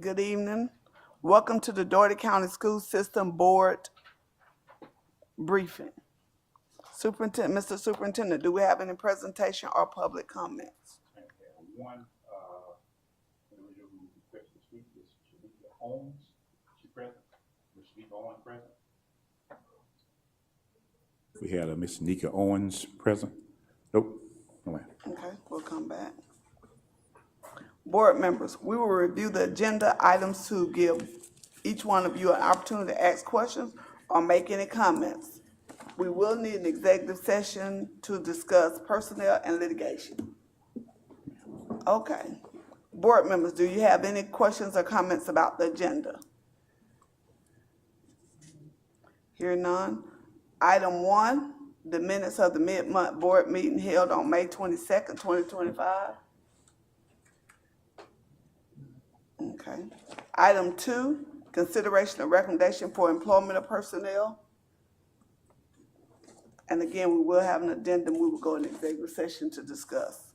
Good evening. Welcome to the Dougherty County School System Board briefing. Mr. Superintendent, do we have any presentation or public comments? One individual who requested to speak is Shanika Owens. She present. Ms. Shanika Owens present. We had Ms. Shanika Owens present. Nope. No way. Okay, we'll come back. Board members, we will review the agenda items to give each one of you an opportunity to ask questions or make any comments. We will need an executive session to discuss personnel and litigation. Okay. Board members, do you have any questions or comments about the agenda? Hearing none. Item 1, the minutes of the mid-month board meeting held on May 22nd, 2025. Okay. Item 2, consideration of recommendation for employment of personnel. And again, we will have an addendum. We will go in executive session to discuss.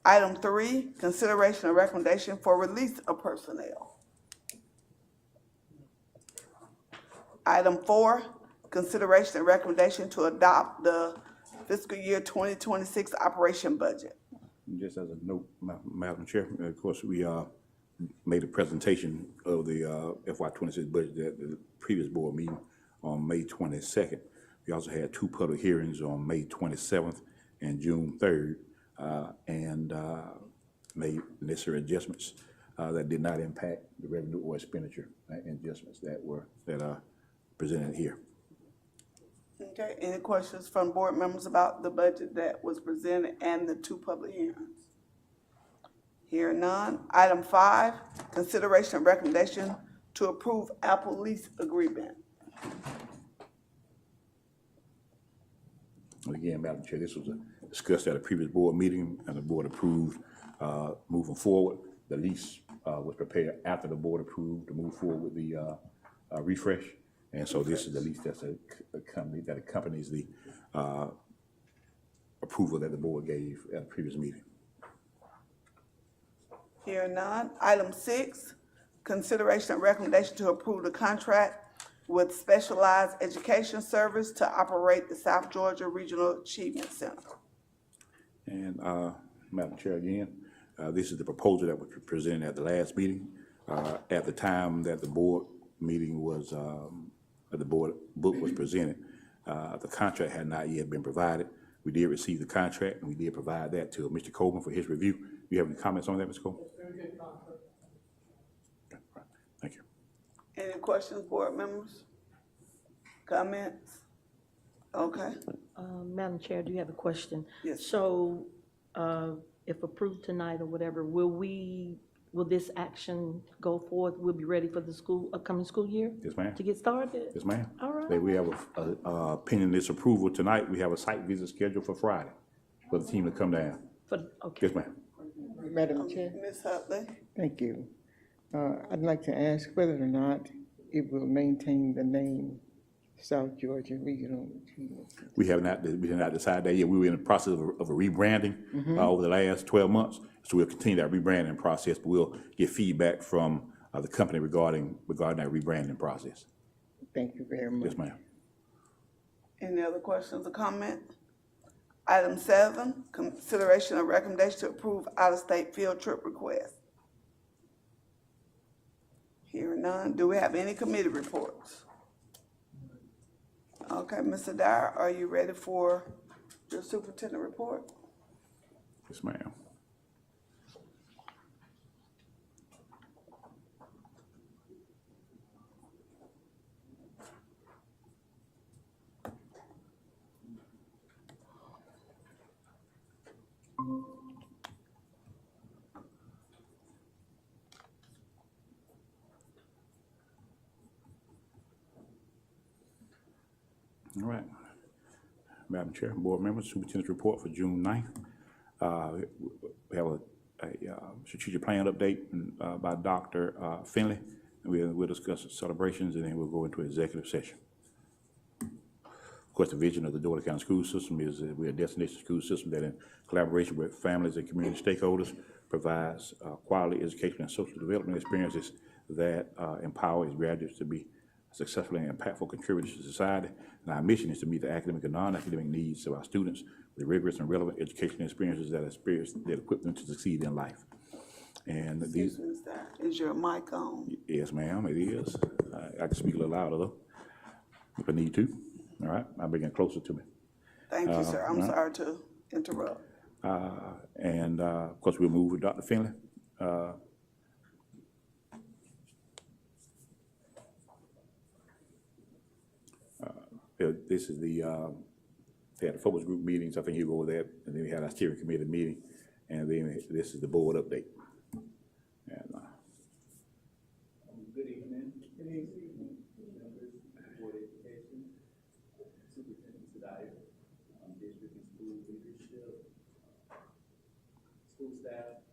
Item 3, consideration of recommendation for release of personnel. Item 4, consideration and recommendation to adopt the fiscal year 2026 operation budget. Just as a note, Madam Chair, of course, we made a presentation of the FY26 budget at the previous board meeting on May 22nd. We also had 2 public hearings on May 27th and June 3rd, and made necessary adjustments that did not impact the revenue or expenditure adjustments that are presented here. Okay, any questions from board members about the budget that was presented and the 2 public hearings? Hearing none. Item 5, consideration and recommendation to approve Apple lease agreement. Again, Madam Chair, this was discussed at a previous board meeting, and the board approved moving forward. The lease was prepared after the board approved to move forward with the refresh, and so this is the lease that's that accompanies the approval that the board gave at a previous meeting. Hearing none. Item 6, consideration and recommendation to approve the contract with Specialized Education Service to operate the South Georgia Regional Achievement Center. And Madam Chair, again, this is the proposal that was presented at the last meeting. At the time that the board meeting was, the board book was presented, the contract had not yet been provided. We did receive the contract, and we did provide that to Mr. Coleman for his review. Do you have any comments on that, Mr. Coleman? Okay, right. Thank you. Any questions, board members? Comments? Okay. Madam Chair, do you have a question? Yes. So, if approved tonight or whatever, will this action go forth? We'll be ready for the upcoming school year? Yes, ma'am. To get started? Yes, ma'am. All right. We have pending this approval tonight. We have a site visit scheduled for Friday for the team to come down. Okay. Yes, ma'am. Madam Chair, Ms. Hutley? thank you. I'd like to ask whether or not it will maintain the name South Georgia Regional Achievement Center. We did not decide that yet. We were in the process of a rebranding over the last 12 months. So we'll continue that rebranding process, but we'll get feedback from the company regarding that rebranding process. Thank you very much. Yes, ma'am. Any other questions or comments? Item 7, consideration of recommendation to approve out-of-state field trip request. Hearing none. Do we have any committee reports? Okay, Mr. Dyer, are you ready for your superintendent report? Yes, ma'am. All right. Madam Chair, board members, superintendent's report for June 9th. We have a strategic plan update by Dr. Finley. We'll discuss celebrations, and then we'll go into executive session. course, the vision of the Dougherty County School System is that we're a destination school system that in collaboration with families and community stakeholders provides quality education and social development experiences that empower its graduates to be successful and impactful contributors to society. And our mission is to meet the academic and non-academic needs of our students with rigorous and relevant educational experiences that equip them to succeed in life. And these, Is your mic on? yes, ma'am, it is. I can speak a little louder though, if I need to. All right, I'll bring it closer to me. Thank you, sir. I'm sorry to interrupt. And of course, we'll move with Dr. Finley. This is the, they had the focus group meetings, I think you go over that, and then we had our steering committee meeting, and then this is the board update. And, Good evening. Good evening. Members of the Board of Education, Superintendent Dougherty, district and school leadership, school staff,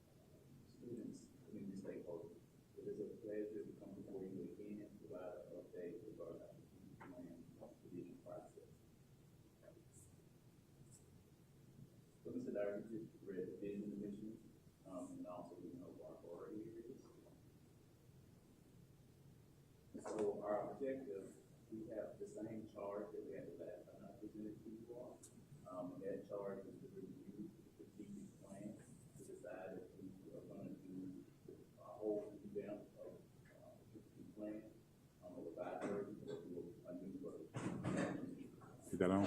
students, community stakeholders. It is a pleasure to come before you again and provide an update regarding our plan division process. So Mr. Dougherty just read the vision and mission, and also we know our priority areas. So our objective, we have the same charge that we had the last time I presented to you all. And that charge is to review the strategic plan to decide if we are going to do a whole revamp of the strategic plan, a revised version, or do a new version. is that on?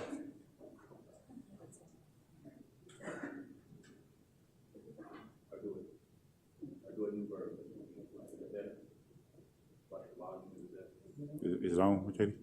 Or do a new version. Is that better? Like login, is that? Is it on, Katie?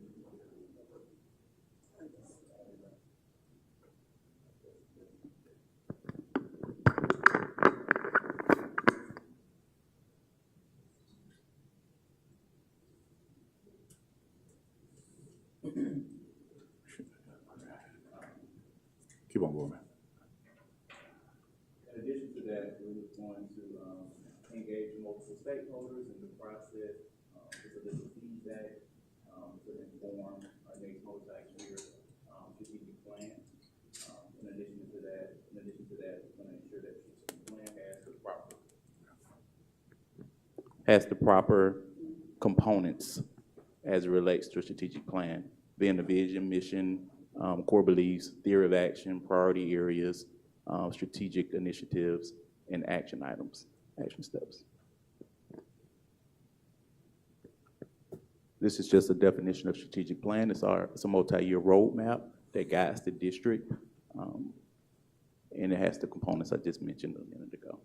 Keep on going, man. In addition to that, we were going to engage multiple stakeholders in the process, to solicit feedback, to inform our next multi-year strategic plan. In addition to that, we're going to ensure that the plan has the proper components as it relates to a strategic plan, being the vision, mission, core beliefs, theory of action, priority areas, strategic initiatives, and action items, action steps. This is just a definition of strategic plan. It's a multi-year roadmap that guides the district, and it has the components I just mentioned a minute ago.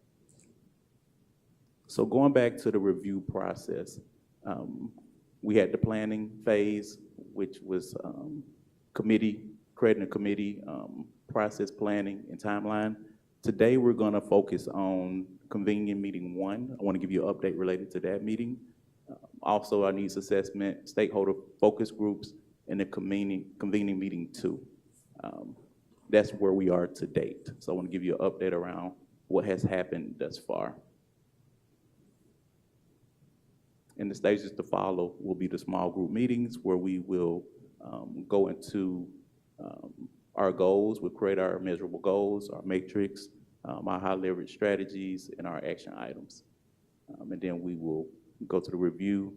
So going back to the review process, we had the planning phase, which was creating a committee, process planning and timeline. Today, we're gonna focus on convening meeting 1. I wanna give you an update related to that meeting. Also, our needs assessment, stakeholder focus groups, and the convening meeting 2. That's where we are to date. So I wanna give you an update around what has happened thus far. And the stages to follow will be the small group meetings where we will go into our goals. We'll create our measurable goals, our matrix, our high leverage strategies, and our action items. And then we will go to the review,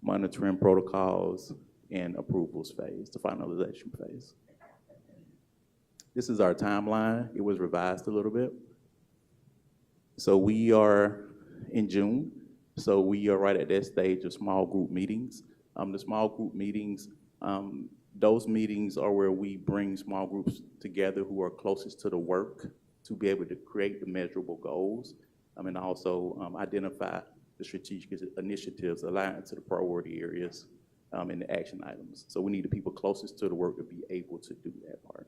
monitoring protocols, and approvals phase, the finalization phase. This is our timeline. It was revised a little bit. So we are in June. So we are right at that stage of small group meetings. The small group meetings, those meetings are where we bring small groups together who are closest to the work to be able to create the measurable goals, and also identify the strategic initiatives aligned to the priority areas and the action items. So we need the people closest to the work to be able to do that part.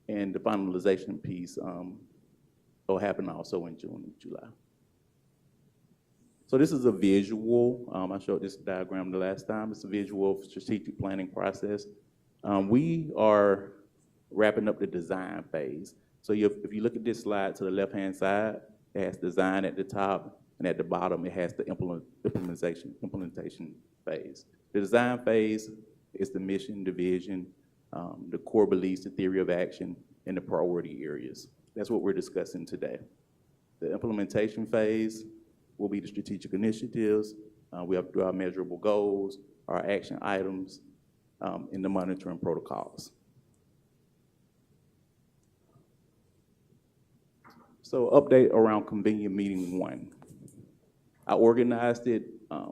And the finalization piece will happen also in June and July. So this is a visual. I showed this diagram the last time. It's a visual strategic planning process. We are wrapping up the design phase. So if you look at this slide to the left-hand side, it has design at the top, and at the bottom, it has the implementation phase. The design phase is the mission, the vision, the core beliefs, the theory of action, and the priority areas. That's what we're discussing today. The implementation phase will be the strategic initiatives. We have to do our measurable goals, our action items, and the monitoring protocols. So update around convenient meeting 1. I organized it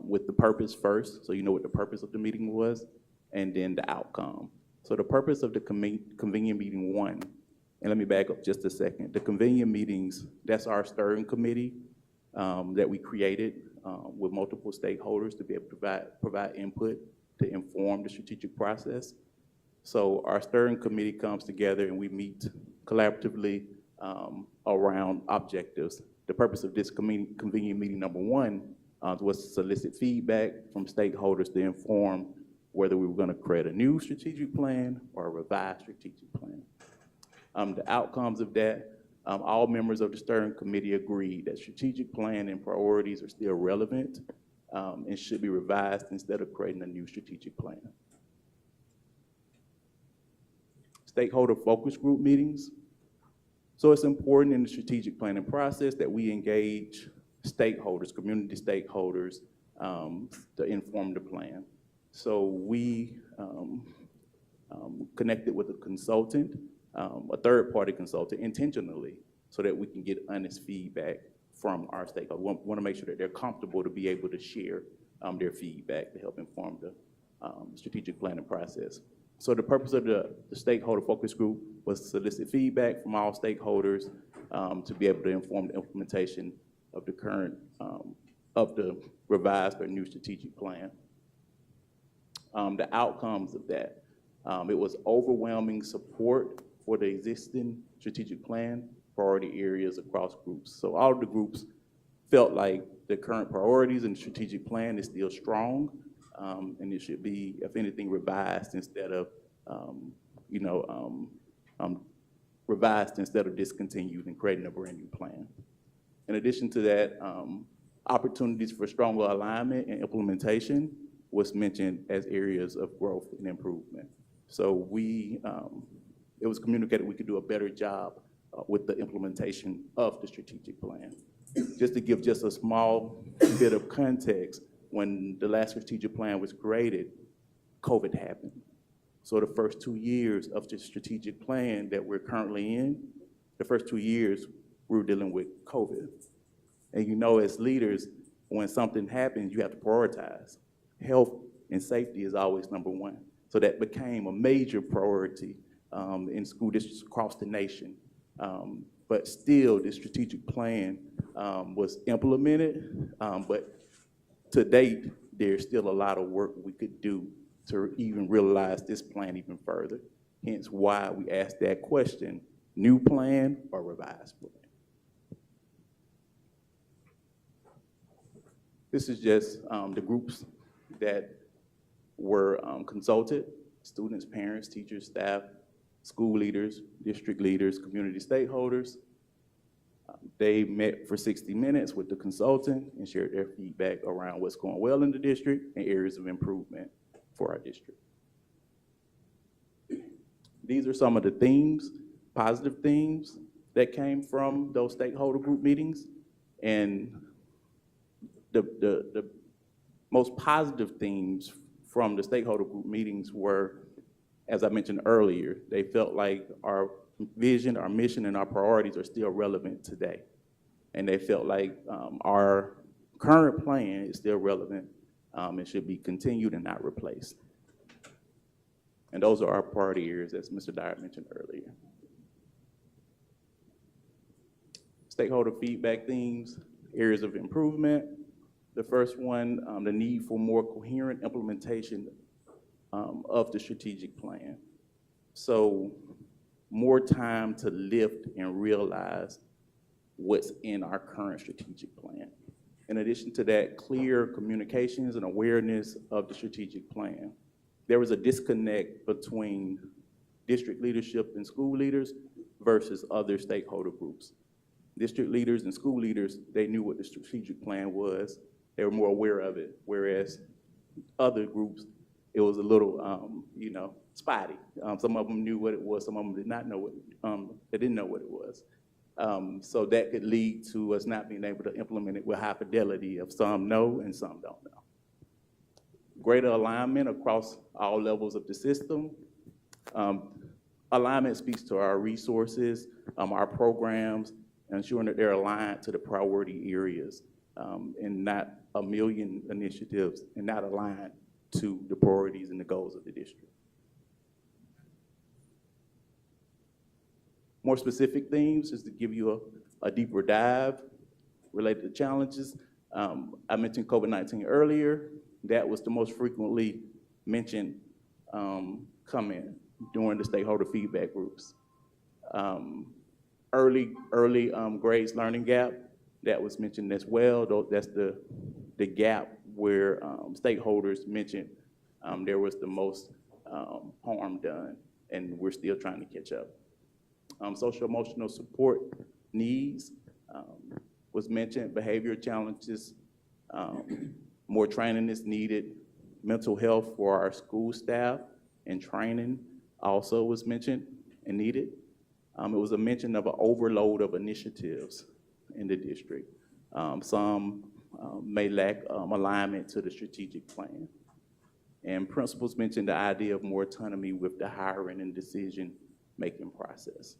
with the purpose first, so you know what the purpose of the meeting was, and then the outcome. So the purpose of the convenient meeting 1, and let me back up just a second. The convenient meetings, that's our steering committee that we created with multiple stakeholders to be able to provide input to inform the strategic process. So our steering committee comes together and we meet collaboratively around objectives. The purpose of this convenient meeting number 1 was to solicit feedback from stakeholders to inform whether we were going to create a new strategic plan or a revised strategic plan. The outcomes of that, all members of the steering committee agreed that strategic plan and priorities are still relevant and should be revised instead of creating a new strategic plan. Stakeholder focus group meetings. So it's important in the strategic planning process that we engage stakeholders, community stakeholders, to inform the plan. So we connected with a consultant, a third-party consultant, intentionally, so that we can get honest feedback from our stakeholders. We want to make sure that they're comfortable to be able to share their feedback to help inform the strategic planning process. So the purpose of the stakeholder focus group was to solicit feedback from all stakeholders to be able to inform the implementation of the current, of the revised or new strategic plan. The outcomes of that, it was overwhelming support for the existing strategic plan, priority areas across groups. So all of the groups felt like the current priorities and the strategic plan is still strong, and it should be, if anything, revised instead of, revised instead of discontinued and creating a brand new plan. In addition to that, opportunities for stronger alignment and implementation was mentioned as areas of growth and improvement. So it was communicated we could do a better job with the implementation of the strategic plan. Just to give just a small bit of context, when the last strategic plan was created, COVID happened. So the first 2 years of the strategic plan that we're currently in, the first 2 years, we were dealing with COVID. And you know, as leaders, when something happens, you have to prioritize. Health and safety is always number 1. So that became a major priority in school districts across the nation. But still, the strategic plan was implemented, but to date, there's still a lot of work we could do to even realize this plan even further. Hence why we asked that question, new plan or revised plan? This is just the groups that were consulted: students, parents, teachers, staff, school leaders, district leaders, community stakeholders. They met for 60 minutes with the consultant and shared their feedback around what's going well in the district and areas of improvement for our district. These are some of the themes, positive themes, that came from those stakeholder group meetings. And the most positive themes from the stakeholder group meetings were, as I mentioned earlier, they felt like our vision, our mission, and our priorities are still relevant today. And they felt like our current plan is still relevant and should be continued and not replaced. And those are our priority areas, as Mr. Dyer mentioned earlier. Stakeholder feedback themes, areas of improvement. The first one, the need for more coherent implementation of the strategic plan. So more time to lift and realize what's in our current strategic plan. In addition to that, clear communications and awareness of the strategic plan. There was a disconnect between district leadership and school leaders versus other stakeholder groups. District leaders and school leaders, they knew what the strategic plan was. They were more aware of it, whereas other groups it was a little, you know, spotty. Some of them knew what it was, some of them did not know they didn't know what it was. So that could lead to us not being able to implement it with high fidelity if some know and some don't know. Greater alignment across all levels of the system. Alignment speaks to our resources, our programs, ensuring that they're aligned to the priority areas, and not a million initiatives and not aligned to the priorities and the goals of the district. More specific themes, just to give you a deeper dive related to challenges. I mentioned COVID-19 earlier. That was the most frequently mentioned comment during the stakeholder feedback groups. Early grades learning gap, that was mentioned as well. Though that's the gap where stakeholders mentioned there was the most harm done, and we're still trying to catch up. Social emotional support needs was mentioned, behavior challenges, more training is needed. Mental health for our school staff and training also was mentioned and needed. It was a mention of an overload of initiatives in the district. Some may lack alignment to the strategic plan. And principals mentioned the idea of more autonomy with the hiring and decision-making process.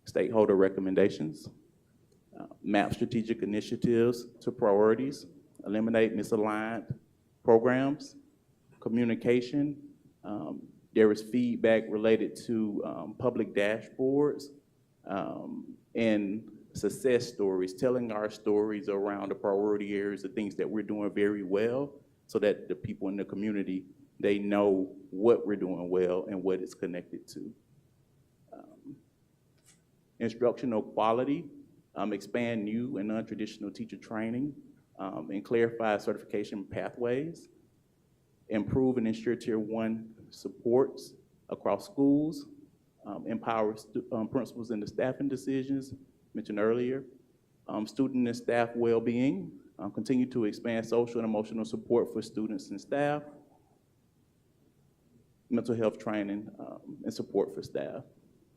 Stakeholder recommendations, map strategic initiatives to priorities, eliminate misaligned programs, communication. There was feedback related to public dashboards and success stories, telling our stories around the priority areas, the things that we're doing very well, so that the people in the community, they know what we're doing well and what it's connected to. Instructional quality, expand new and non-traditional teacher training, and clarify certification pathways, improve and ensure Tier 1 supports across schools, empower principals in the staffing decisions mentioned earlier, student and staff well-being, continue to expand social and emotional support for students and staff, mental health training and support for staff.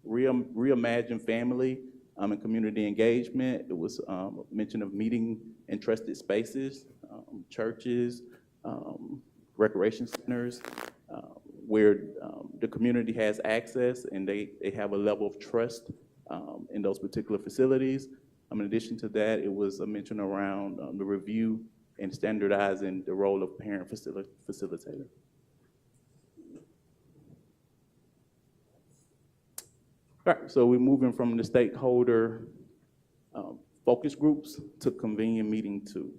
Reimagine family and community engagement. It was mention of meeting in trusted spaces, churches, recreation centers, where the community has access and they have a level of trust in those particular facilities. In addition to that, it was a mention around the review and standardizing the role of parent facilitator. All right, so we're moving from the stakeholder focus groups to convening meeting 2.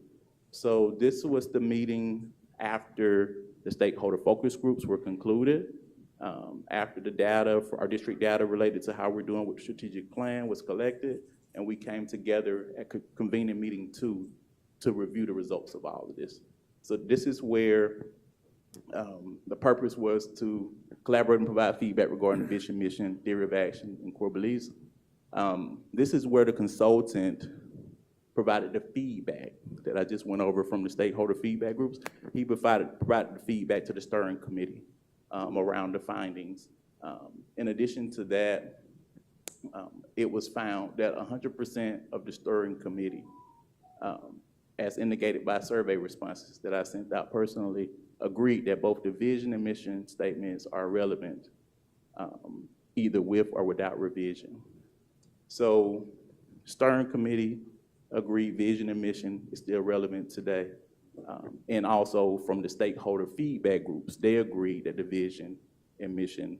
So this was the meeting after the stakeholder focus groups were concluded, after the data, for our district data related to how we're doing with the strategic plan was collected, and we came together at convening meeting 2 to review the results of all of this. So this is where the purpose was to collaborate and provide feedback regarding the vision, mission, theory of action, and core beliefs. This is where the consultant provided the feedback that I just went over from the stakeholder feedback groups. He provided the feedback to the steering committee around the findings. In addition to that, it was found that 100% of the steering committee, as indicated by survey responses that I sent out personally, agreed that both the vision and mission statements are relevant, either with or without revision. So steering committee agreed vision and mission is still relevant today. And also from the stakeholder feedback groups, they agreed that the vision and mission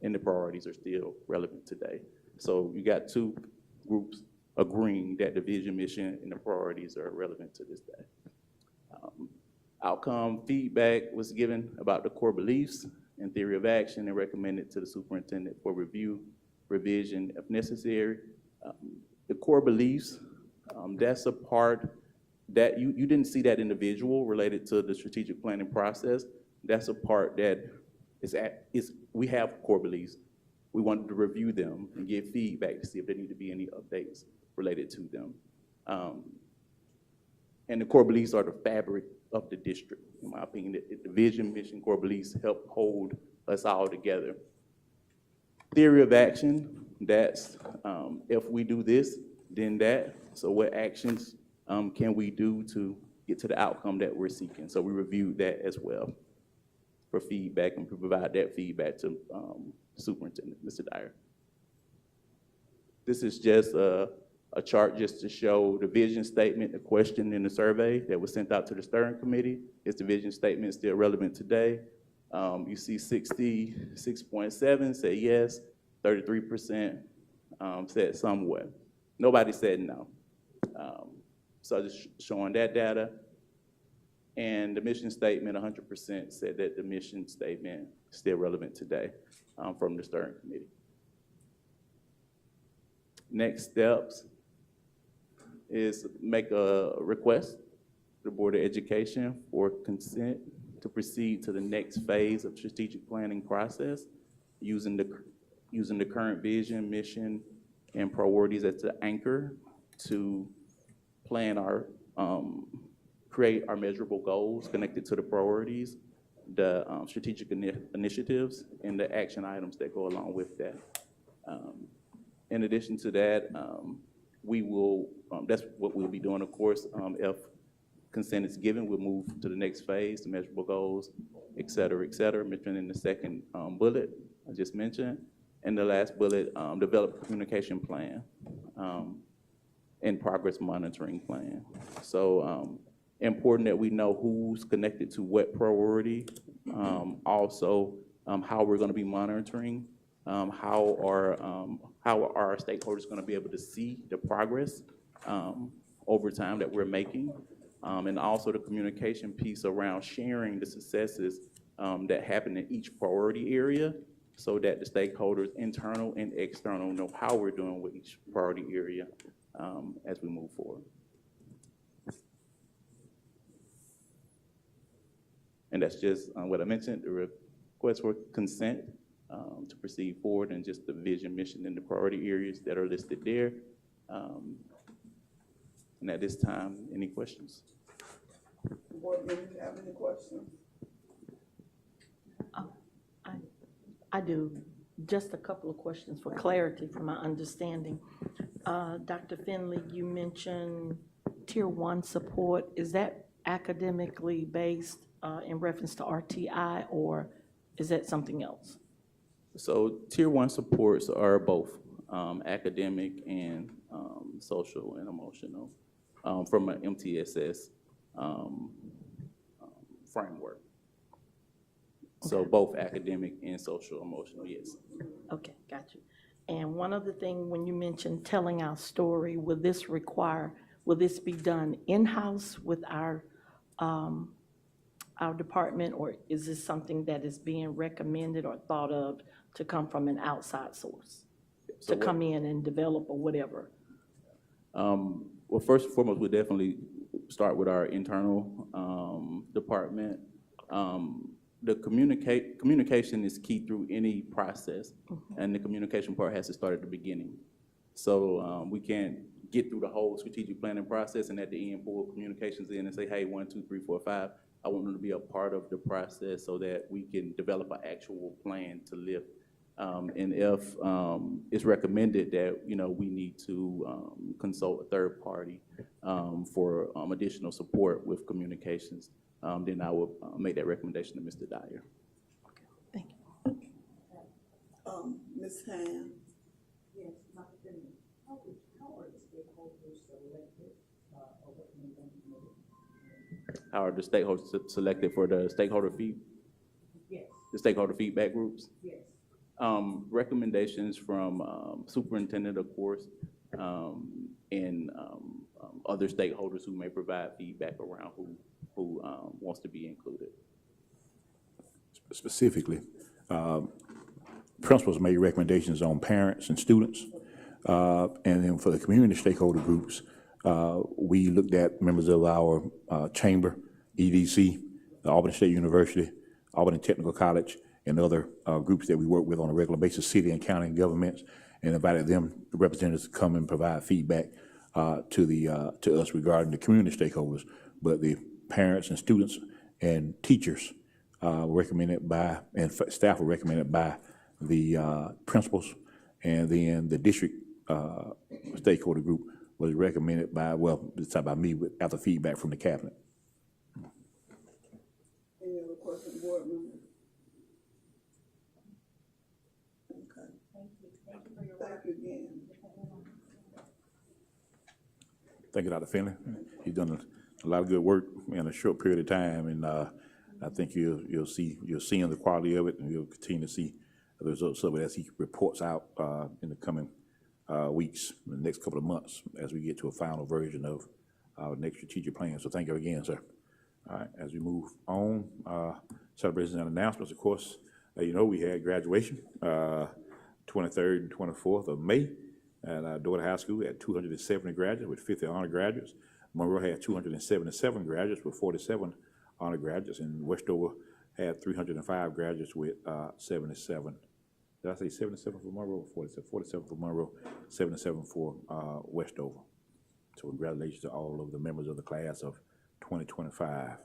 and the priorities are still relevant today. So you got 2 groups agreeing that the vision, mission, and the priorities are relevant to this day. Outcome feedback was given about the core beliefs and theory of action and recommended to the superintendent for review, revision if necessary. The core beliefs, that's a part that you didn't see that individual related to the strategic planning process. That's a part that we have core beliefs. We wanted to review them and give feedback to see if there need to be any updates related to them. And the core beliefs are the fabric of the district, in my opinion. The vision, mission, core beliefs help hold us all together. Theory of action, that's if we do this, then that. So what actions can we do to get to the outcome that we're seeking? So we reviewed that as well for feedback and provide that feedback to Superintendent, Mr. Dyer. This is just a chart just to show the vision statement, the question in the survey that was sent out to the steering committee. Is the vision statement still relevant today? You see 66.7 said yes, 33% said somewhat. Nobody said no. So just showing that data. And the mission statement, 100% said that the mission statement is still relevant today from the steering committee. Next steps is make a request to the Board of Education for consent to proceed to the next phase of strategic planning process using the current vision, mission, and priorities as the anchor to plan our, create our measurable goals connected to the priorities, the strategic initiatives, and the action items that go along with that. In addition to that, we will, that's what we'll be doing, of course. If consent is given, we'll move to the next phase, the measurable goals, et cetera, mentioned in the second bullet I just mentioned. And the last bullet, develop a communication plan and progress monitoring plan. So important that we know who's connected to what priority, also how we're gonna be monitoring, how are our stakeholders gonna be able to see the progress over time that we're making, and also the communication piece around sharing the successes that happen in each priority area so that the stakeholders, internal and external, know how we're doing with each priority area as we move forward. And that's just what I mentioned, the request for consent to proceed forward and just the vision, mission, and the priority areas that are listed there. And at this time, any questions? Board members have any questions? I do. Just a couple of questions for clarity for my understanding. Dr. Finley, you mentioned Tier 1 support. Is that academically based in reference to RTI, or is that something else? So Tier 1 supports are both academic and social and emotional from an MTSS framework. So both academic and social emotional, yes. Okay, got you. And one other thing, when you mentioned telling our story, will this be done in-house with our department, or is this something that is being recommended or thought of to come from an outside source? So to come in and develop or whatever? Well, first and foremost, we'll definitely start with our internal department. The communication is key through any process, and the communication part has to start at the beginning. So we can't get through the whole strategic planning process and at the end pull communications in and say, hey, 1, 2, 3, 4, 5. I want them to be a part of the process so that we can develop an actual plan to lift. And if it's recommended that, we need to consult a third party for additional support with communications, then I will make that recommendation to Mr. Dyer. Thank you. Ms. Hand? Yes, Dr. Finley, how are the stakeholders selected, or what can be done to How are the stakeholders selected for the stakeholder Yes, the stakeholder feedback groups? yes. Recommendations from superintendent, of course, and other stakeholders who may provide feedback around who wants to be included. Specifically, principals made recommendations on parents and students. And then for the community stakeholder groups, we looked at members of our chamber, EDC, Albany State University, Albany Technical College, and other groups that we work with on a regular basis, city and county governments, and invited them, the representatives, to come and provide feedback to us regarding the community stakeholders, but the parents and students and teachers recommended by, and staff were recommended by the principals, and then the district stakeholder group was recommended by, well, it's not by me, but after feedback from the cabinet. Any other questions, board members? Okay. Thank you. Thank you for your Thank work. you again. Thank you, Dr. Finley. He's done a lot of good work in a short period of time, and I think you'll see the quality of it, and you'll continue to see the results of it as he reports out in the coming weeks, in the next couple of months, as we get to a final version of our next strategic plan. So thank you again, sir. All right, as we move on, celebrations and announcements, of course, you know, we had graduation, 23rd and 24th of May. And Dougherty High School had 270 graduates with 50 honor graduates. Monroe had 277 graduates with 47 honor graduates, and Westover had 305 graduates with 77. Did I say 77 for Monroe or 47? 47 for Monroe, 77 for Westover. So congratulations to all of the members of the class of 2025.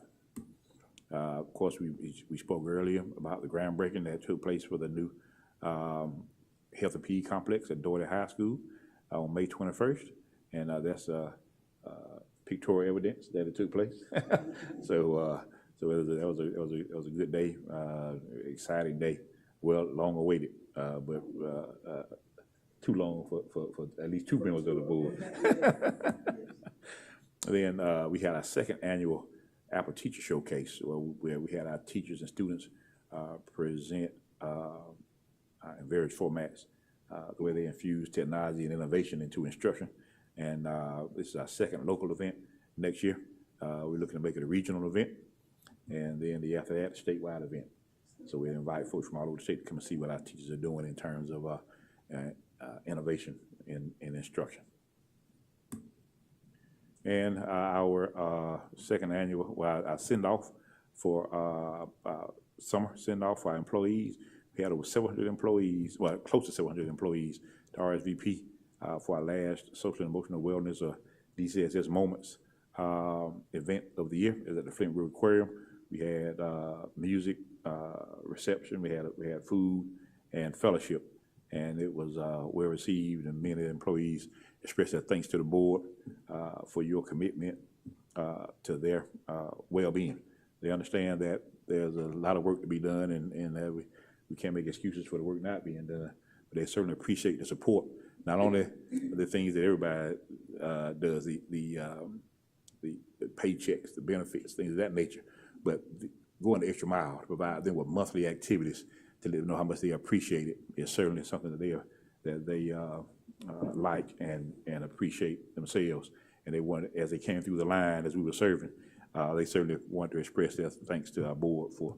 Of course, we spoke earlier about the groundbreaking that took place for the new Health and PE complex at Dougherty High School on May 21st, and that's pictorial evidence that it took place. So it was a good day, exciting day, well, long awaited, but too long for at least two members of the board. Then we had our second annual Apple Teacher Showcase, where we had our teachers and students present in various formats, the way they infuse technology and innovation into instruction. And this is our second local event next year. We're looking to make it a regional event, and then after that, a statewide event. So we invite folks from all over the state to come and see what our teachers are doing in terms of innovation in instruction. And our second annual, our send-off for summer send-off for our employees. We had over 700 employees, well, close to 700 employees to RSVP for our last social and emotional wellness or DCSS Moments event of the year. It was at the Flint River Aquarium. We had music, reception, we had food and fellowship, and it was well received, and many employees expressed their thanks to the board for your commitment to their well-being. They understand that there's a lot of work to be done, and that we can't make excuses for the work not being done, but they certainly appreciate the support, not only the things that everybody does, the paychecks, the benefits, things of that nature, but going the extra mile to provide them with monthly activities to let them know how much they appreciate it is certainly something that they like and appreciate themselves. And they want, as they came through the line as we were serving, they certainly want to express their thanks to our board for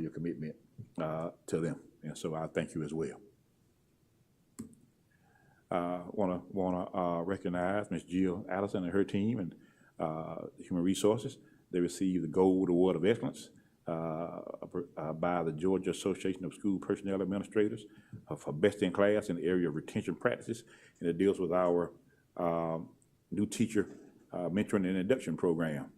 your commitment to them. And so I thank you as well. Want to recognize Ms. Jill Allison and her team and Human Resources. They received the Gold Award of Excellence by the Georgia Association of School Personnel Administrators for best in class in the area of retention practices, and it deals with our new teacher mentoring and induction program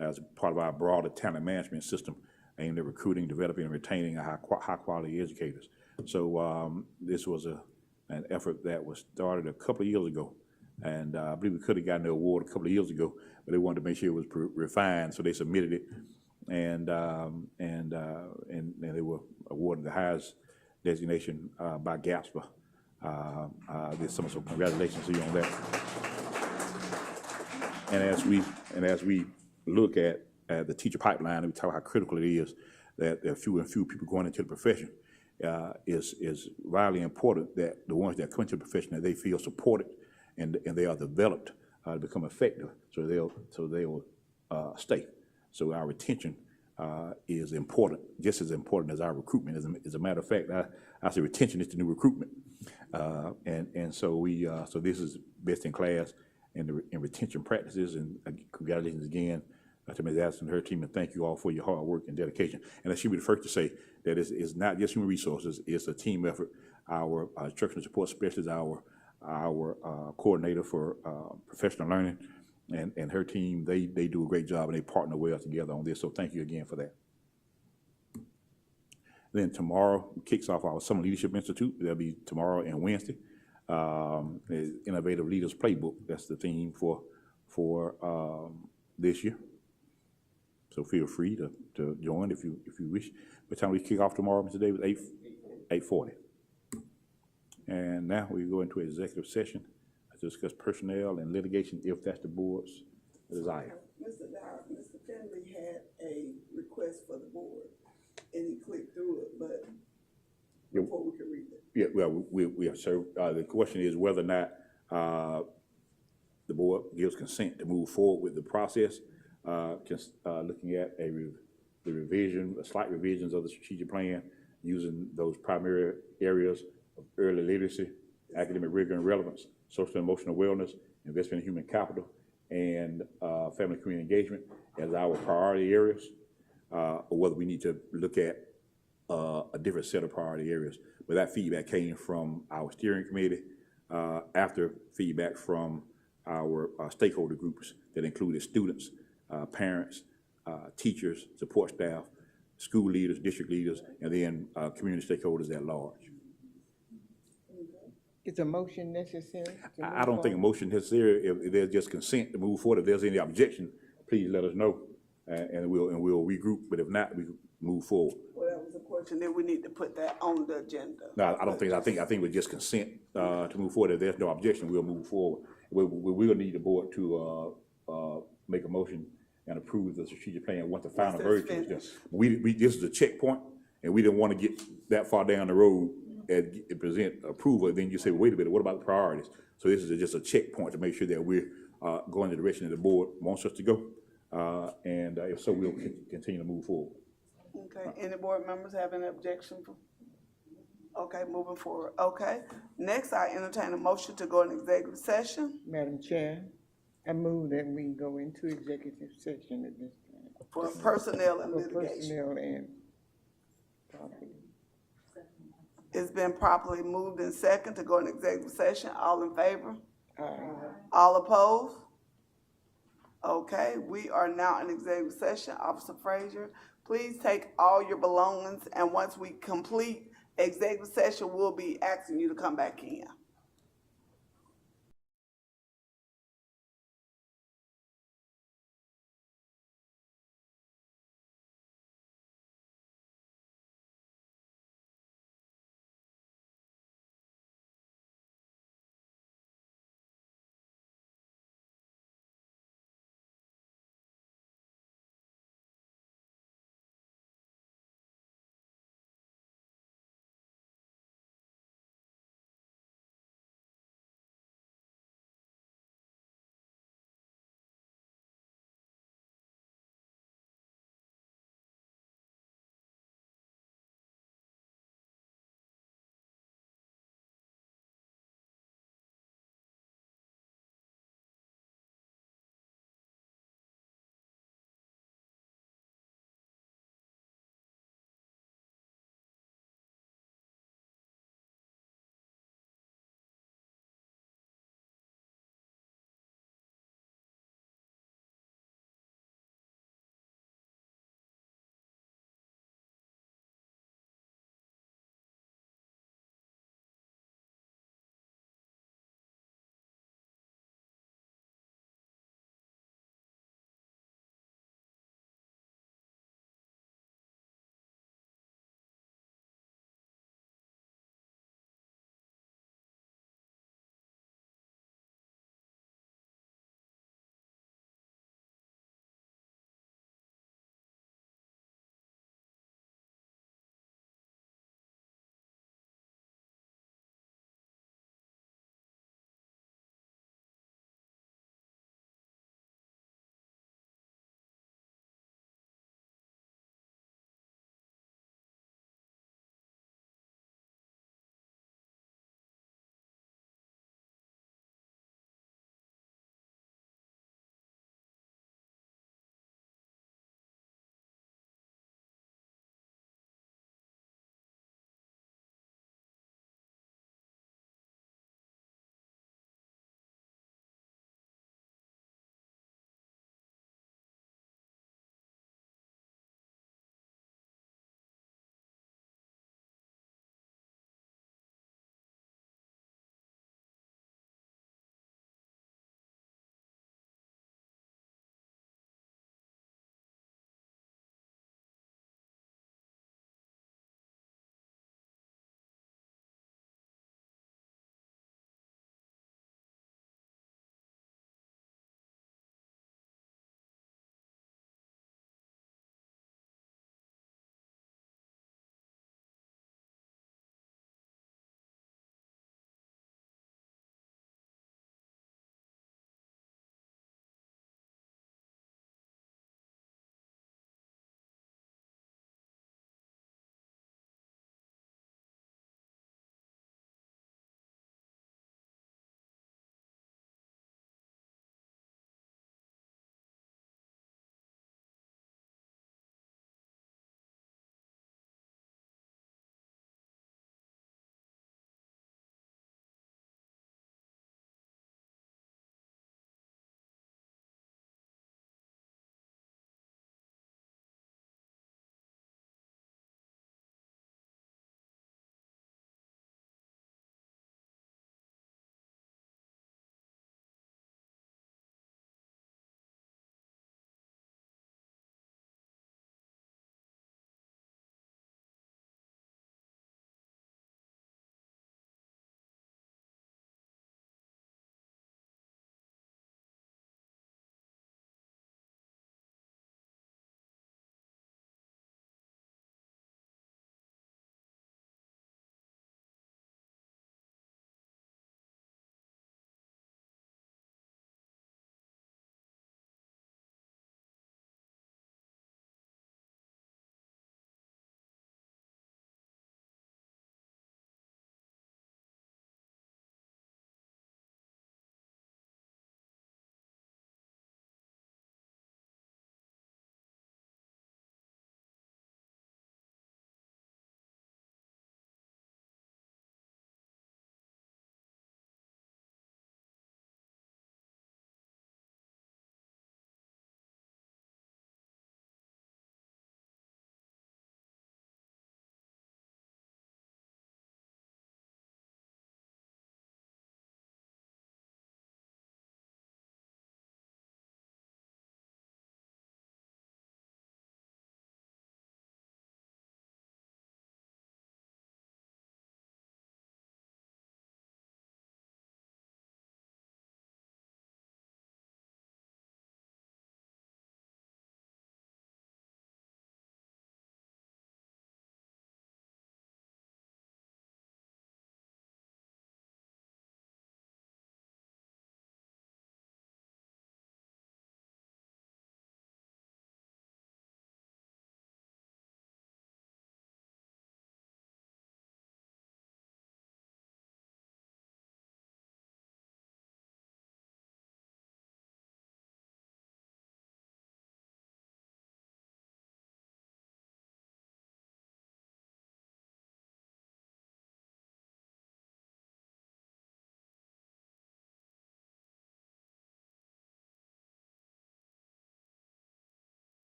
as part of our broader talent management system aimed at recruiting, developing, and retaining high quality educators. So this was an effort that was started a couple of years ago, and I believe we could have gotten the award a couple of years ago, but they wanted to make sure it was refined, so they submitted it, and they were awarded the highest designation by GASPA. So congratulations to you on that. And as we look at the teacher pipeline, and we talk about how critical it is that there are fewer and fewer people going into the profession, is vitally important that the ones that come into the profession, that they feel supported and they are developed to become effective, so they'll stay. So our retention is important, just as important as our recruitment. As a matter of fact, I say retention is the new recruitment, and so this is best in class in retention practices. And congratulations again to Ms. Addison and her team, and thank you all for your hard work and dedication. And I should be the first to say that it's not just human resources; it's a team effort. Our instructional support specialists, our our coordinator for professional learning, and her team. They do a great job, and they partner well together on this, so thank you again for that. Then tomorrow kicks off our Summer Leadership Institute. That'll be tomorrow and Wednesday. The Innovative Leaders Playbook, that's the theme for this year. So feel free to join if you wish. What time we kick off tomorrow, Mr. Davis? 8:40. And now we go into executive session to discuss personnel and litigation if that's the board's desire. Mr. Finley had a request for the board, and he clicked through it, but before we could read it. Yeah, well, we have served. The question is whether or not the board gives consent to move forward with the process, looking at the revision, slight revisions of the strategic plan, using those primary areas of early literacy, academic rigor and relevance, social and emotional wellness, investment in human capital, and family community engagement as our priority areas, or whether we need to look at a different set of priority areas. But that feedback came from our steering committee after feedback from our stakeholder groups that included students, parents, teachers, support staff, school leaders, district leaders, and then community stakeholders at large. Is a motion necessary? I don't think a motion necessary. If there's just consent to move forward, if there's any objection, please let us know, and we'll regroup. But if not, we move forward. Well, that was a question that we need to put that on the agenda. No, I don't think. I think with just consent to move forward. If there's no objection, we'll move forward. We will need the board to make a motion and approve the strategic plan once the final version is done. This is a checkpoint, and we didn't want to get that far down the road and present approval. And then you say, well, wait a minute, what about the priorities? So this is just a checkpoint to make sure that we're going in the direction that the board wants us to go. And if so, we'll continue to move forward. Okay, any board members have any objection? Okay, moving forward. Okay, next I entertain a motion to go in executive session Madam Chair, I move that we go into executive session at this time. for personnel and For litigation. personnel and property. It's been properly moved in second to go in executive session. All in favor? Aye. All opposed? Okay, we are now in executive session. Officer Frazier, please take all your belongings, and once we complete executive session, we'll be asking you to come back in.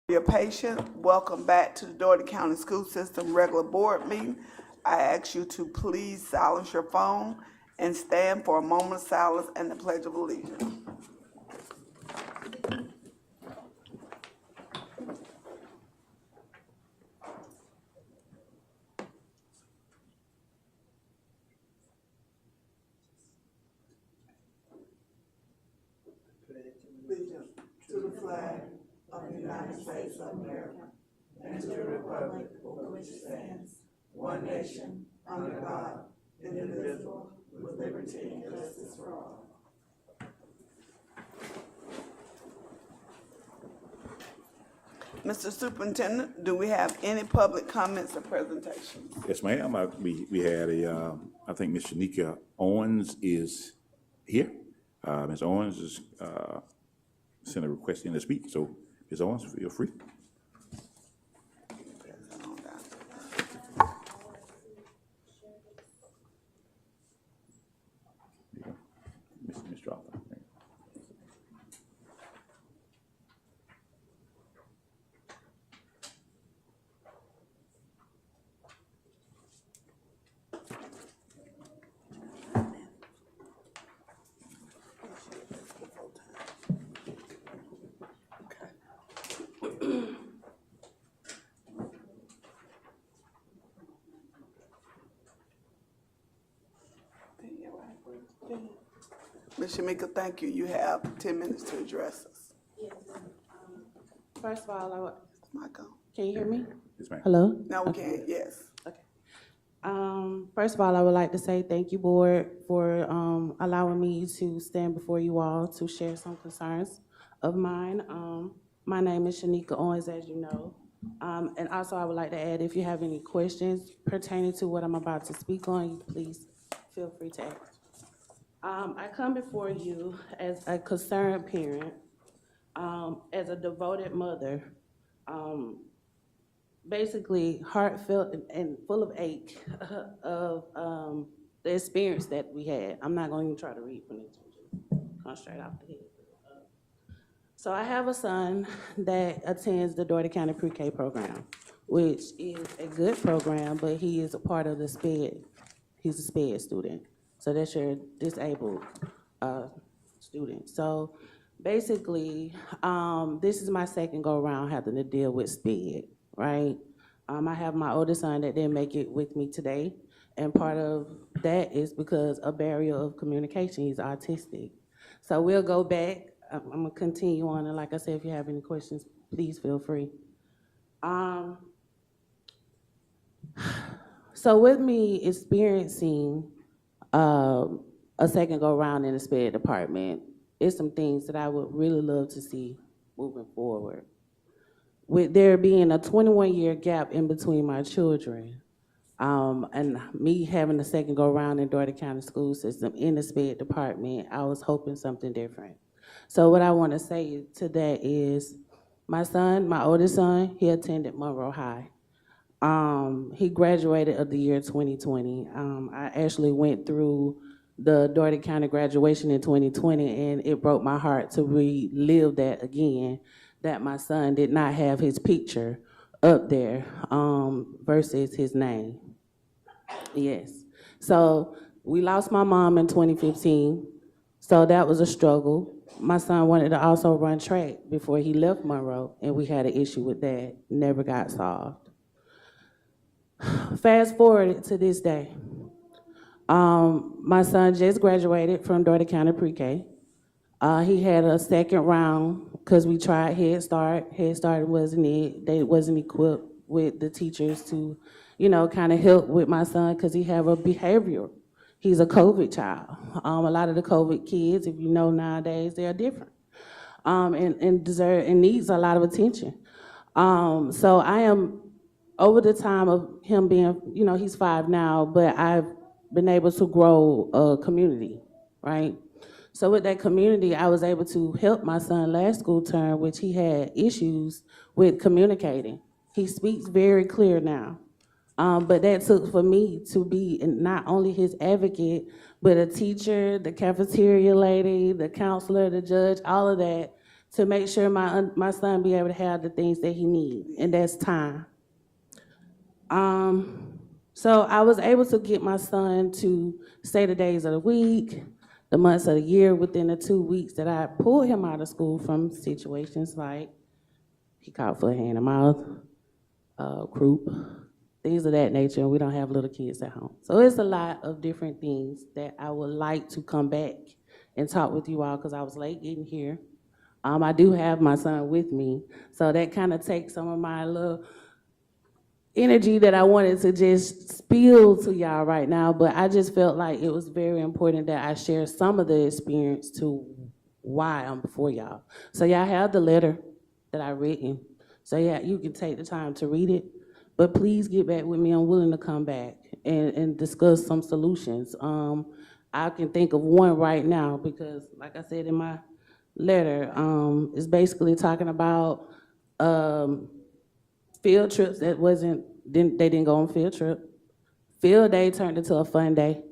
Your patience. Welcome back to the Dougherty County School System regular board meeting. I ask you to please silence your phone and stand for a moment of silence and the Pledge of Allegiance. Allegiance to the flag of the United States of America and to the republic for which it stands, one nation, under God, indivisible, with liberty and justice for all. Mr. Superintendent, do we have any public comments or presentations? Yes, ma'am. We had I think Ms. Shanika Owens is here. Ms. Owens is, sent a request in to speak, so Ms. Owens, feel free. Mr. Arthur. Ms. Shamika, thank you. You have 10 minutes to address us. First of all, Michael? can you hear me? Yes, ma'am. Hello? Now we can, yes. First of all, I would like to say thank you, board, for allowing me to stand before you all to share some concerns of mine. My name is Shanika Owens, as you know. And also I would like to add, if you have any questions pertaining to what I'm about to speak on, please feel free to ask. I come before you as a concerned parent, as a devoted mother, basically heartfelt and full of ache of the experience that we had. I'm not going to try to read from it, just come straight off the head. So I have a son that attends the Dougherty County Pre-K program, which is a good program, but he is a part of the SPED. He's a SPED student. So that's your disabled student. So basically, this is my second go-around having to deal with SPED, right? I have my oldest son that didn't make it with me today, and part of that is because a barrier of communication. He's autistic. So we'll go back. I'm gonna continue on, and like I said, if you have any questions, please feel free. So with me experiencing a second go round in the SPED department, it's some things that I would really love to see moving forward. With there being a 21-year gap in between my children, and me having a second go round in Dougherty County School System in the SPED department, I was hoping something different. So what I want to say to that is, my son, my oldest son, he attended Monroe High. He graduated of the year 2020. I actually went through the Dougherty County graduation in 2020, and it broke my heart to relive that again, that my son did not have his picture up there versus his name. Yes. So we lost my mom in 2015, so that was a struggle. My son wanted to also run track before he left Monroe, and we had an issue with that. Never got solved. Fast forward to this day. My son just graduated from Dougherty County Pre-K. He had a second round because we tried Head Start. Head Start wasn't it. They wasn't equipped with the teachers to, kind of help with my son because he have a behavior. He's a COVID child. A lot of the COVID kids, if you know nowadays, they are different and deserve and needs a lot of attention. So I am, over the time of him being, he's 5 now, but I've been able to grow a community, right? So with that community, I was able to help my son last school term, which he had issues with communicating. He speaks very clear now. But that took for me to be not only his advocate, but a teacher, the cafeteria lady, the counselor, the judge, all of that, to make sure my son be able to have the things that he needs, and that's time. So I was able to get my son to say the days of the week, the months of the year within the 2 weeks that I pulled him out of school from situations like he caught foot, hand, and mouth, croup, things of that nature, and we don't have little kids at home. So it's a lot of different things that I would like to come back and talk with you all because I was late getting here. I do have my son with me, so that kind of takes some of my little energy that I wanted to just spill to y'all right now, but I just felt like it was very important that I share some of the experience to why I'm before y'all. So y'all have the letter that I written. So yeah, you can take the time to read it, but please get back with me. I'm willing to come back and discuss some solutions. I can think of one right now because like I said in my letter, it's basically talking about field trips that they didn't go on field trip. Field day turned into a fun day,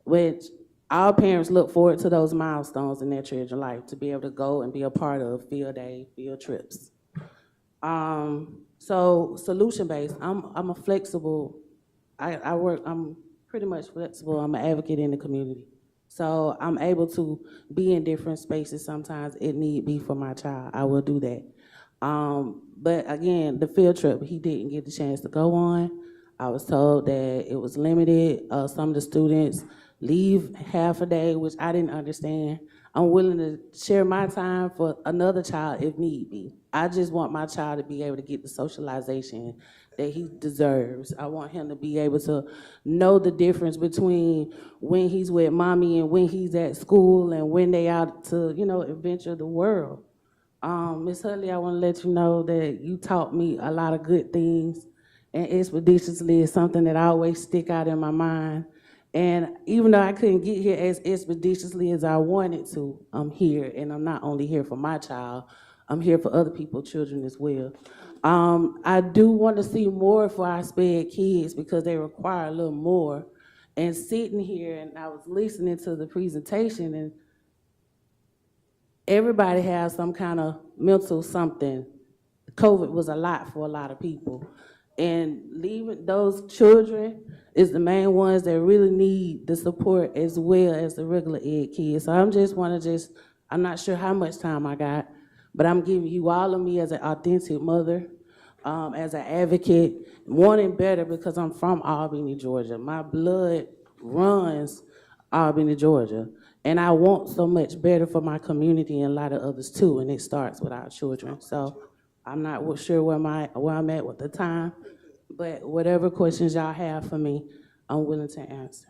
which all parents look forward to those milestones in their children's life, to be able to go and be a part of field day, field trips. So solution-based, I'm a flexible, I'm pretty much flexible. I'm an advocate in the community. So I'm able to be in different spaces. Sometimes it need be for my child. I will do that. But again, the field trip, he didn't get the chance to go on. I was told that it was limited. Some of the students leave half a day, which I didn't understand. I'm willing to share my time for another child if need be. I just want my child to be able to get the socialization that he deserves. I want him to be able to know the difference between when he's with mommy and when he's at school and when they out to, adventure the world. Ms. Hudley, I want to let you know that you taught me a lot of good things, and expeditiously is something that always stick out in my mind. And even though I couldn't get here as expeditiously as I wanted to, I'm here, and I'm not only here for my child, I'm here for other people's children as well. I do want to see more for our SPED kids because they require a little more. And sitting here, and I was listening to the presentation, and everybody has some kind of mental something. COVID was a lot for a lot of people. And leaving those children is the main ones that really need the support as well as the regular ed kids. So I'm not sure how much time I got, but I'm giving you all of me as an authentic mother, as an advocate, wanting better because I'm from Albany, Georgia. My blood runs Albany, Georgia. And I want so much better for my community and a lot of others too, and it starts with our children. So I'm not sure where I'm at with the time, but whatever questions y'all have for me, I'm willing to answer.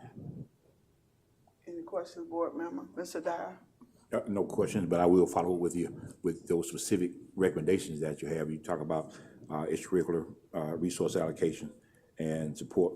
Any questions, board member? Mr. Dyer? No questions, but I will follow up with you with those specific recommendations that you have. You talk about extracurricular resource allocation and support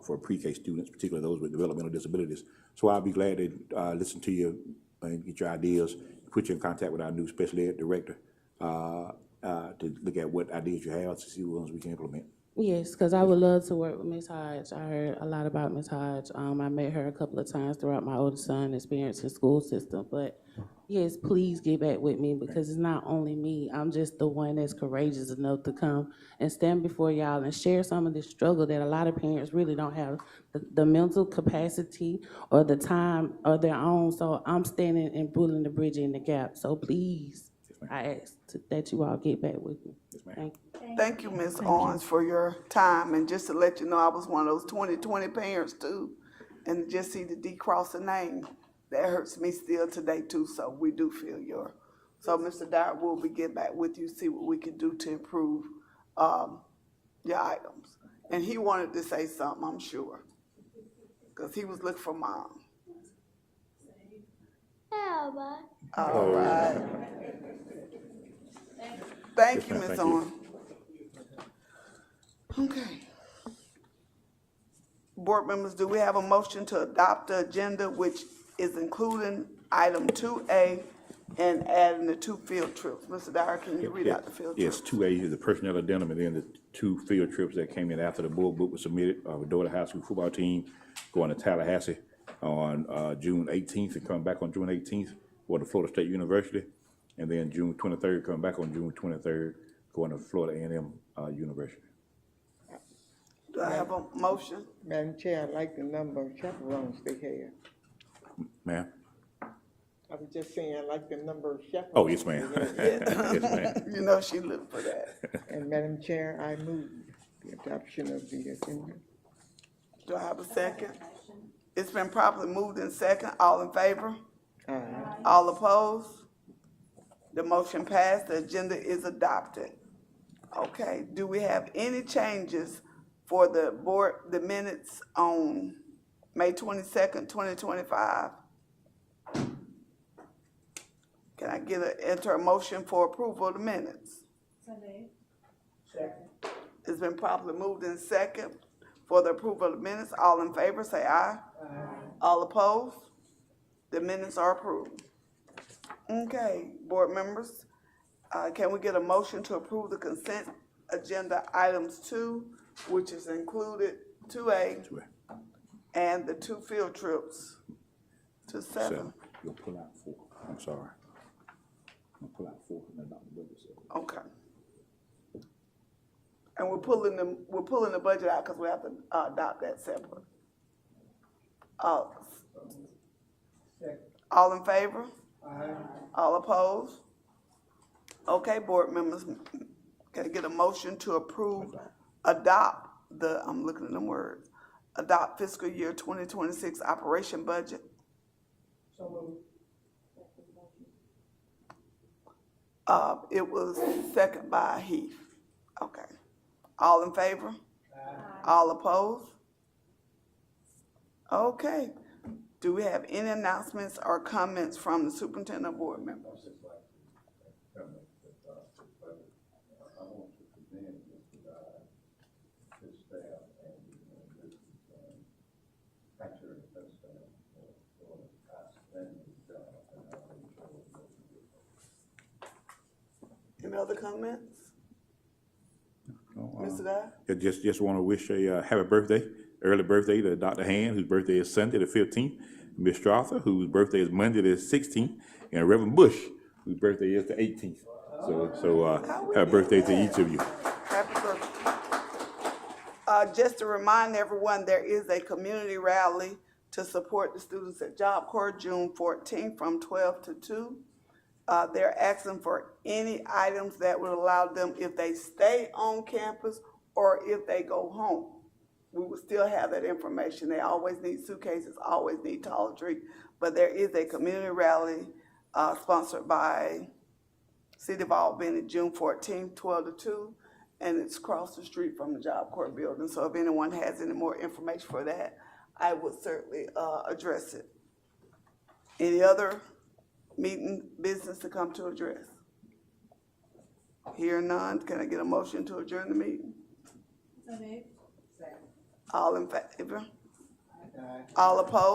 for pre-K students, particularly those with developmental disabilities. So I'll be glad to listen to you and get your ideas, put you in contact with our new special ed director to look at what ideas you have to see what ones we can implement. Yes, because I would love to work with Ms. Hodge. I heard a lot about Ms. Hodge. I met her a couple of times throughout my oldest son's experience in school system. But yes, please get back with me because it's not only me. I'm just the one that's courageous enough to come and stand before y'all and share some of this struggle that a lot of parents really don't have the mental capacity or the time of their own. So I'm standing and pulling the bridge in the gap. So please, I ask that you all get back with me. Thank you. Thank you, Ms. Owens, for your time. And just to let you know, I was one of those 2020 parents too. And just see the decross name, that hurts me still today too. So we do feel so Mr. Dyer, we'll be getting back with you, see what we can do to improve your items. And he wanted to say something, I'm sure, because he was looking for mom. All right. Thank you, Ms. Owens. Okay. Board members, do we have a motion to adopt the agenda, which is including item 2A and adding the 2 field trips? Mr. Dyer, can you read out the field trips? Yes, 2A is the personnel addendum, and then the 2 field trips that came in after the board book was submitted. Our Dougherty High School football team going to Tallahassee on June 18th and coming back on June 18th for the Florida State University. And then June 23rd, come back on June 23rd, going to Florida A&M University. Do I have a motion? Madam Chair, I like the number of chaperones they have. Ma'am? I was just saying, I like the number of chaperones. Oh, yes, ma'am. they have. Yes, ma'am. You know she looked for that. And Madam Chair, I move the adoption of the agenda. Do I have a second? It's been properly moved in second. All in favor? Aye. All opposed? The motion passed. The agenda is adopted. Okay, do we have any changes for the minutes on May 22nd, 2025? Can I enter a motion for approval of the minutes? It's been properly moved in second for the approval of the minutes. All in favor, say aye. Aye. All opposed? The minutes are approved. Okay, board members, can we get a motion to approve the consent agenda items 2, which is included 2A, and the 2 field trips to 7? You'll pull out 4. I'm sorry. I'll pull out 4 and then not the budget. Okay. And we're pulling the budget out because we have to adopt that separate. All in favor? Aye. All opposed? Okay, board members, can I get a motion to adopt I'm looking at them words, adopt fiscal year 2026 operation budget? It was second by Heath. Okay. All in favor? Aye. All opposed? Okay. Do we have any announcements or comments from the superintendent or board members? Any other comments? Mr. Dye? I just want to wish a early birthday to Dr. Hand, whose birthday is Sunday the 15th, Miss Strother, whose birthday is Monday the 16th, and Reverend Bush, whose birthday is the 18th. So happy birthday to each of you. Happy birthday. Just to remind everyone, there is a community rally to support the students at Job Corps June 14th from 12 to 2. They're asking for any items that would allow them, if they stay on campus or if they go home. We will still have that information. They always need suitcases, always need toiletry, but there is a community rally sponsored by City of Albany, June 14th, 12 to 2, and it's across the street from the Job Corps building. So if anyone has any more information for that, I would certainly address it. Any other business to come to address? Hearing none, can I get a motion to adjourn the meeting? All in favor? All opposed?